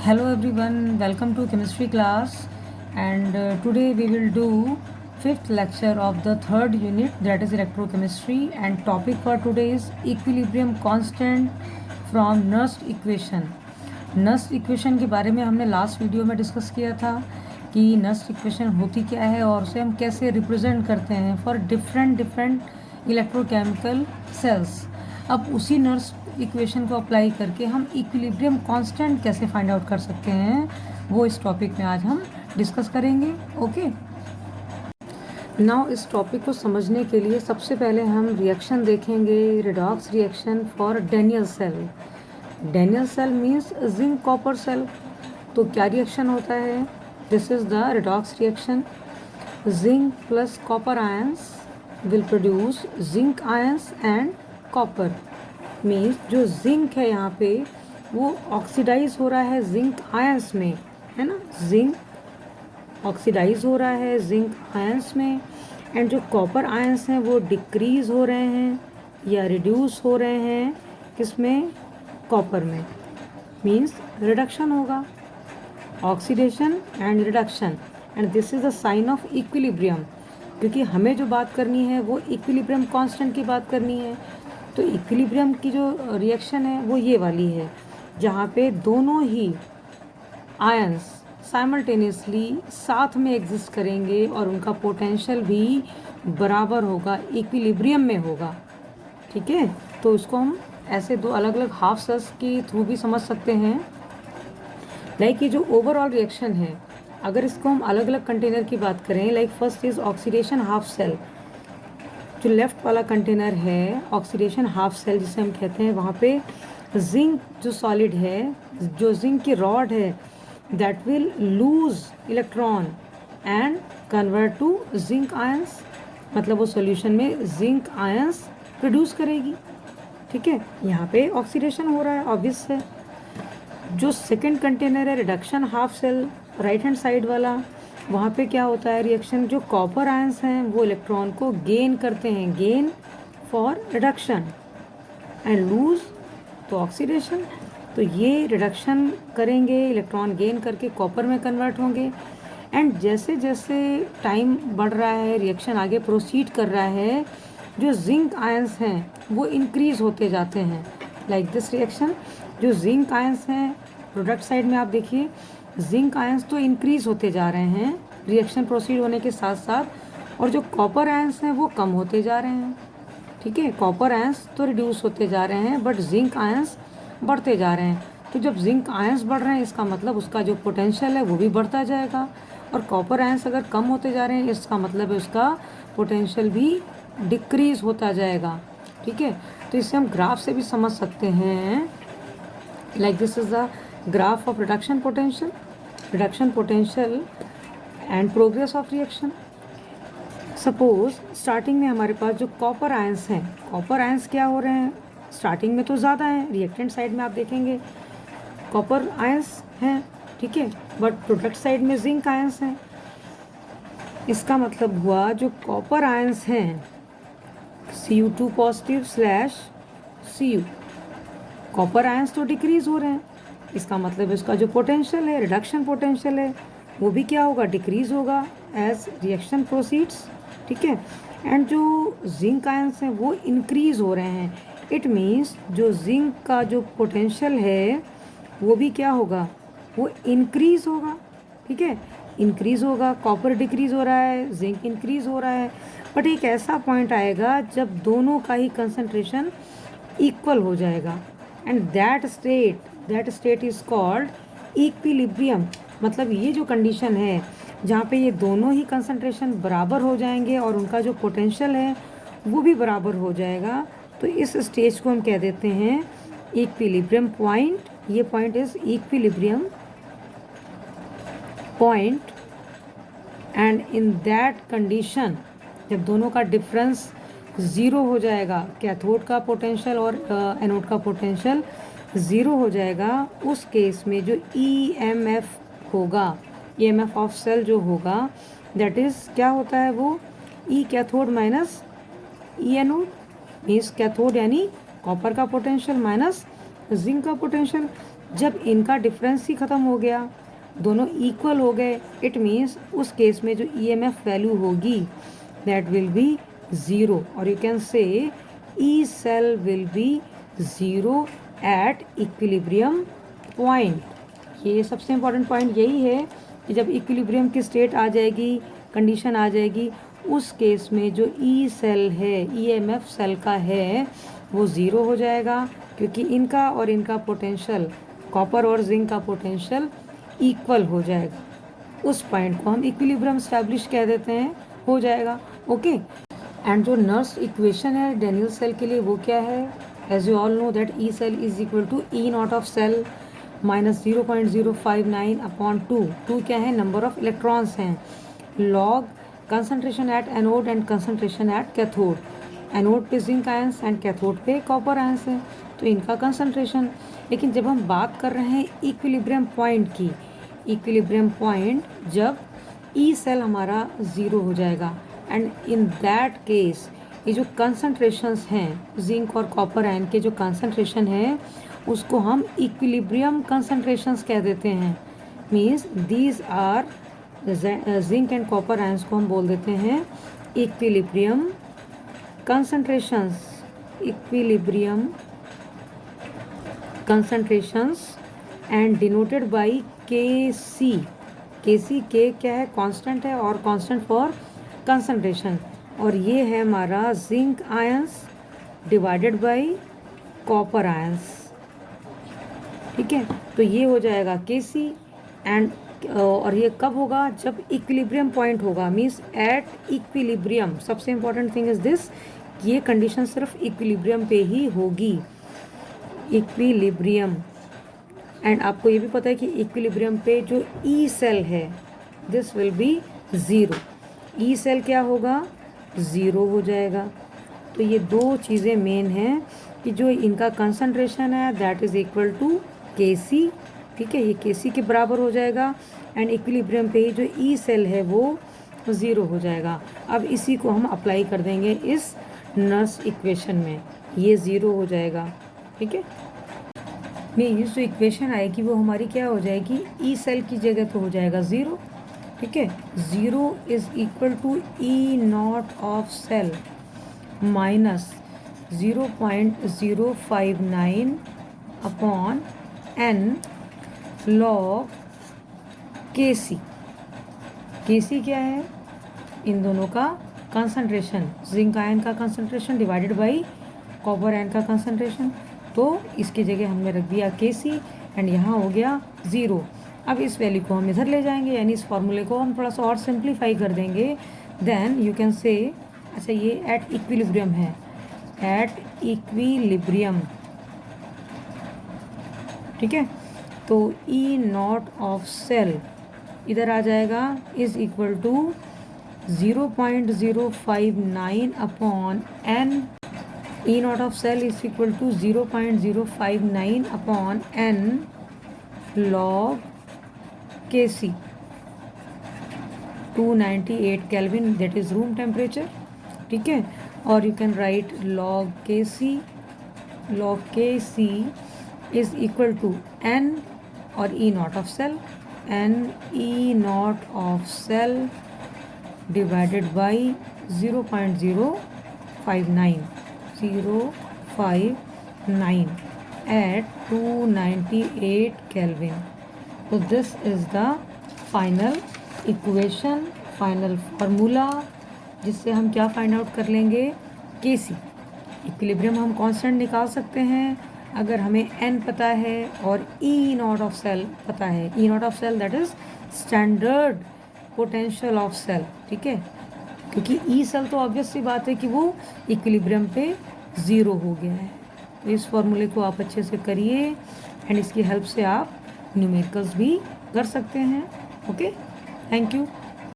Hello everyone, welcome to chemistry class and today we will do fifth lecture of the third unit, that is electrochemistry, and topic for today is equilibrium constant from Nernst equation. Nernst equation के बारे में हमने last video में discuss किया था कि Nernst equation होती क्या है और उसे हम कैसे रिप्रेजेंट करते हैं फॉर डिफरेंट इलेक्ट्रोकेमिकल सेल्स। अब उसी नर्स्ट इक्वेशन को अप्लाई करके हम इक्विलिब्रियम कांस्टेंट कैसे फाइंड आउट कर सकते हैं, वो इस टॉपिक में आज हम डिस्कस करेंगे। ओके, नाउ इस टॉपिक को समझने के लिए सबसे पहले हम रिएक्शन देखेंगे, redox reaction for Daniel cell. Daniel cell means zinc copper cell. तो क्या रिएक्शन होता है? This is the redox reaction. Zinc plus copper ions will produce zinc ions and copper. Means जो जिंक है यहाँ पे वो ऑक्सीडाइज हो रहा है जिंक आयंस में, है ना। जिंक ऑक्सीडाइज हो रहा है जिंक आयंस में, एंड जो कॉपर आयंस हैं वो डिक्रीज हो रहे हैं या रिड्यूस हो रहे हैं किसमें? कॉपर में। मीन्स रिडक्शन होगा, oxidation and reduction, and this is the sign of equilibrium. क्योंकि हमें जो बात करनी है वो इक्विलिब्रियम कांस्टेंट की बात करनी है। तो इक्विलिब्रियम की जो रिएक्शन है वो ये वाली है जहाँ पे दोनों ही आयंस साइमल्टेनियसली साथ में एग्जिस्ट करेंगे और उनका पोटेंशियल भी बराबर होगा, इक्विलिब्रियम में होगा। ठीक है, तो इसको हम ऐसे दो अलग अलग हाफ सेल्स के थ्रू भी समझ सकते हैं। लाइक ये जो ओवरऑल रिएक्शन है, अगर इसको हम अलग अलग कंटेनर की बात करें, like first is oxidation half cell. जो लेफ्ट वाला कंटेनर है ऑक्सीडेशन हाफ सेल जिसे हम कहते हैं, वहाँ पे जिंक जो सॉलिड है, जो जिंक की रॉड है, that will lose electron and convert to zinc ions. मतलब वो सॉल्यूशन में जिंक आयंस प्रोड्यूस करेगी। ठीक है, यहाँ पे ऑक्सीडेशन हो रहा है, ऑब्वियस है। जो सेकंड कंटेनर है reduction half cell, right hand side वाला, वहाँ पे क्या होता है रिएक्शन? जो कॉपर आयंस हैं वो इलेक्ट्रॉन को गेन करते हैं, gain for reduction, and lose to oxidation. तो ये रिडक्शन करेंगे, इलेक्ट्रॉन गेन करके कॉपर में कन्वर्ट होंगे, एंड जैसे जैसे टाइम बढ़ रहा है, रिएक्शन आगे प्रोसीड कर रहा है, जो जिंक आयंस हैं वो इंक्रीज होते जाते हैं। लाइक दिस रिएक्शन, जो जिंक आयंस हैं प्रोडक्ट साइड में आप देखिए, जिंक आयंस तो इंक्रीज होते जा रहे हैं रिएक्शन प्रोसीड होने के साथ साथ, और जो कॉपर आयंस हैं वो कम होते जा रहे हैं। ठीक है, कॉपर आयंस तो रिड्यूस होते जा रहे हैं बट जिंक आयंस बढ़ते जा रहे हैं। तो जब जिंक आयंस बढ़ रहे हैं इसका मतलब उसका जो पोटेंशियल है वो भी बढ़ता जाएगा, और कॉपर आयंस अगर कम होते जा रहे हैं इसका मतलब है उसका पोटेंशियल भी डिक्रीज होता जाएगा। ठीक है, तो इसे हम ग्राफ से भी समझ सकते हैं। Like this is the graph of reduction potential and progress of reaction. Suppose starting में हमारे पास जो कॉपर आयंस हैं, कॉपर आयंस क्या हो रहे हैं? स्टार्टिंग में तो ज़्यादा हैं, रिएक्टेंट साइड में आप देखेंगे कॉपर आयंस हैं, ठीक है, बट प्रोडक्ट साइड में जिंक आयंस हैं। इसका मतलब हुआ जो कॉपर आयंस हैं Cu2 positive slash Cu, copper ions तो डिक्रीज हो रहे हैं, इसका मतलब इसका जो पोटेंशियल है, रिडक्शन पोटेंशियल है, वो भी क्या होगा? डिक्रीज होगा एज रिएक्शन प्रोसीड्स। ठीक है, एंड जो जिंक आयंस हैं वो इंक्रीज हो रहे हैं। इट मीन्स जो जिंक का जो पोटेंशियल है वो भी क्या होगा? वो इंक्रीज होगा। ठीक है, इंक्रीज होगा, कॉपर डिक्रीज हो रहा है, जिंक इंक्रीज हो रहा है, बट एक ऐसा पॉइंट आएगा जब दोनों का ही कंसंट्रेशन इक्वल हो जाएगा, and that state is called equilibrium. मतलब ये जो कंडीशन है जहाँ पे ये दोनों ही कंसंट्रेशन बराबर हो जाएंगे और उनका जो पोटेंशियल है वो भी बराबर हो जाएगा, तो इस स्टेज को हम कह देते हैं इक्विलिब्रियम पॉइंट। ये point is equilibrium point, and in that condition जब दोनों का डिफरेंस ज़ीरो हो जाएगा, कैथोड का पोटेंशियल और एनोड का पोटेंशियल ज़ीरो हो जाएगा, उस केस में जो ईएमएफ होगा, ईएमएफ ऑफ सेल जो होगा, दैट इज़ क्या होता है? वो ई कैथोड माइनस ई एनोड। मीन्स कैथोड यानी कॉपर का पोटेंशियल माइनस जिंक का पोटेंशियल। जब इनका डिफरेंस ही ख़त्म हो गया, दोनों इक्वल हो गए, इट मीन्स उस केस में जो EMF वैल्यू होगी दैट विल बी ज़ीरो, और you can say E cell will be zero at equilibrium point. ये सबसे इम्पॉर्टेंट पॉइंट यही है कि जब इक्विलिब्रियम की स्टेट आ जाएगी, कंडीशन आ जाएगी, उस केस में जो ई सेल है, EMF सेल का है, वो ज़ीरो हो जाएगा, क्योंकि इनका और इनका पोटेंशियल, कॉपर और जिंक का पोटेंशियल इक्वल हो जाएगा। उस पॉइंट को हम इक्विलिब्रियम स्टैब्लिश कह देते हैं, हो जाएगा। ओके, एंड जो नर्स इक्वेशन है डेनियल सेल के लिए वो क्या है? As you all know that E cell is equal to E naught of cell minus 0.059 upon 2 क्या है? नंबर ऑफ इलेक्ट्रॉन्स हैं, log concentration at anode and concentration at cathode. Anode पे जिंक आयंस एंड कैथोड पे copper ions है, तो इनका concentration. लेकिन जब हम बात कर रहे हैं इक्विलिब्रियम पॉइंट की, इक्विलिब्रियम पॉइंट जब ई सेल हमारा ज़ीरो हो जाएगा, एंड इन दैट केस ये जो कंसंट्रेशंस हैं जिंक और कॉपर आयन के, जो कंसंट्रेशन है उसको हम इक्विलिब्रियम कंसंट्रेशंस कह देते हैं। Means these are zinc and copper ions को हम बोल देते हैं equilibrium concentrations, equilibrium concentrations and denoted by Kc। Kc के क्या है? कांस्टेंट है, और कांस्टेंट फॉर कंसंट्रेशन, और ये है हमारा zinc ions divided by copper ions. ठीक है, तो ये हो जाएगा Kc एंड, और ये कब होगा? जब इक्विलिब्रियम पॉइंट होगा, मीन्स एट इक्विलिब्रियम। सबसे इंपॉर्टेंट थिंग इज दिस, ये कंडीशन सिर्फ इक्विलिब्रियम पे ही होगी, इक्विलिब्रियम। एंड आपको ये भी पता है कि इक्विलिब्रियम पे जो ई सेल है this will be zero. E cell क्या होगा? ज़ीरो हो जाएगा। तो ये दो चीज़ें मेन हैं कि जो इनका कंसंट्रेशन है that is equal to Kc। ठीक है, ये Kc के बराबर हो जाएगा, एंड इक्विलिब्रियम पे ही जो ई सेल है वो ज़ीरो हो जाएगा। अब इसी को हम अप्लाई कर देंगे इस नर्स इक्वेशन में, ये ज़ीरो हो जाएगा। ठीक है, नहीं, जो इक्वेशन आएगी वो हमारी क्या हो जाएगी? ई सेल की जगह तो हो जाएगा ज़ीरो। ठीक है, zero is equal to E naught of cell minus 0.059 upon n log Kc। Kc क्या है? इन दोनों का कंसंट्रेशन, जिंक आयन का concentration divided by copper ion का कंसंट्रेशन। तो इसकी जगह हमने रख दिया Kc एंड यहाँ हो गया ज़ीरो। अब इस वैल्यू को हम इधर ले जाएंगे, यानी इस फॉर्मूले को हम थोड़ा सा और सिंप्लीफाई कर देंगे। देन यू कैन से, अच्छा ये एट इक्विलिब्रियम है, एट इक्विलिब्रियम। ठीक है, तो ई नॉट ऑफ सेल इधर आ जाएगा is equal to 0.059 upon n। E naught of cell is equal to 0.059 upon n log Kc, 298 Kelvin, that is room temperature। ठीक है, और you can write log Kc is equal to n और E naught of cell, n E naught of cell divided by 0.059 at 298 Kelvin। So this is the final equation, final formula, जिससे हम क्या find out कर लेंगे? Kc। Equilibrium हम constant निकाल सकते हैं अगर हमें n पता है और E नॉट ऑफ सेल पता है। E naught of cell that is standard potential of cell. ठीक है, क्योंकि ई सेल तो ऑब्वियस सी बात है कि वो इक्विलिब्रियम पे ज़ीरो हो गया है। तो इस फॉर्मूले को आप अच्छे से करिए एंड इसकी हेल्प से आप न्यूमेरिकल्स भी कर सकते हैं। Okay, thank you.